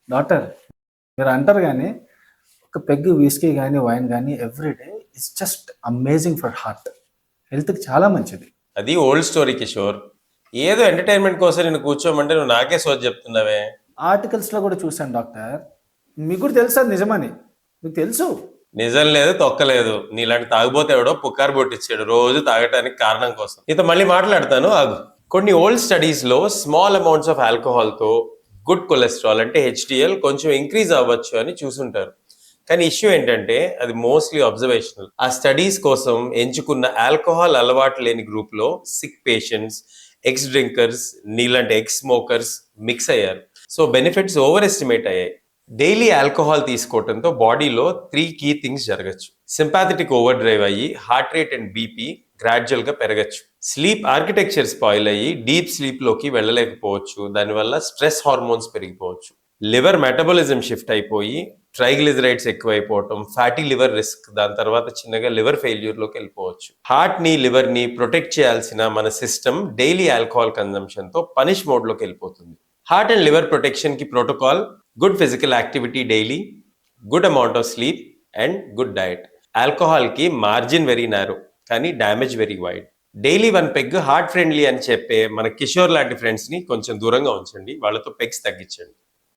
Doctor మీరు అంటారు కానీ ఒక పెగ్ విస్కీ కానీ వైన్ కానీ everyday it's just amazing for heart, హెల్త్కి చాలా మంచిది. అది ఓల్డ్ స్టోరీ కిషోర్. ఏదో ఎంటర్టైన్మెంట్ కోసం నేను కూర్చోమంటే నువ్వు నాకే సోది చెప్తున్నావే. ఆర్టికల్స్లో కూడా చూశాను డాక్టర్, మీకు కూడా తెలుసు అది నిజమని. మీకు తెలుసు నిజం లేదు తొక్కలేదు. నీలాంటి తాగుబోతే ఎవడో పుకారు పొట్టించాడు రోజు తాగటానికి కారణం కోసం. నీతో మళ్ళీ మాట్లాడతాను ఆగు. కొన్ని ఓల్డ్ స్టడీస్ లో స్మాల్ అమౌంట్స్ ఆఫ్ ఆల్కహాల్ తో గుడ్ కొలెస్ట్రాల్ అంటే HDL కొంచెం ఇంక్రీజ్ అవ్వచ్చు అని చూసుంటారు. కానీ ఇష్యూ ఏంటంటే అది మోస్ట్లీ అబ్జర్వేషనల్. ఆ స్టడీస్ కోసం ఎంచుకున్న ఆల్కహాల్ అలవాటు లేని గ్రూప్ లో సిక్ పేషెంట్స్, ఎక్స్ డ్రింకర్స్, నీలాంటి ఎక్స్ స్మోకర్స్ మిక్స్ అయ్యారు. సో బెనిఫిట్స్ ఓవర్ ఎస్టిమేట్ అయ్యాయి. డైలీ ఆల్కహాల్ తీసుకోవడంతో బాడీలో 3 కీ థింగ్స్ జరగచ్చు. సింపాథెటిక్ ఓవర్ డ్రైవ్ అయ్యి heart rate and BP gradual గా పెరగచ్చు. స్లీప్ ఆర్కిటెక్చర్ స్పాయిల్ అయ్యి డీప్ స్లీప్ లోకి వెళ్ళలేకపోవచ్చు. దానివల్ల స్ట్రెస్ హార్మోన్స్ పెరిగిపోవచ్చు. లివర్ మెటబాలిజం షిఫ్ట్ అయిపోయి ట్రైగ్లిజరైడ్స్ ఎక్కువైపోవటం, ఫ్యాటీ లివర్ రిస్క్, దాని తర్వాత చిన్నగా లివర్ ఫెయిల్యూర్ లోకి వెళ్ళిపోవచ్చు. హార్ట్ ని లివర్ ని ప్రొటెక్ట్ చేయాల్సిన మన సిస్టమ్ డైలీ ఆల్కహాల్ కన్జంప్షన్ తో పనిష్ మోడ్ లోకి వెళ్ళిపోతుంది. హార్ట్ అండ్ లివర్ ప్రొటెక్షన్ కి protocol: good physical activity daily, good amount of sleep and good diet. Alcohol కి మార్జిన్ వెరీ నారో కానీ damage very wide. Daily 1 peg heart friendly అని చెప్పే మన కిషోర్ లాంటి ఫ్రెండ్స్ ని కొంచెం దూరంగా ఉంచండి. వాళ్ళతో పెగ్స్ తగ్గించండి.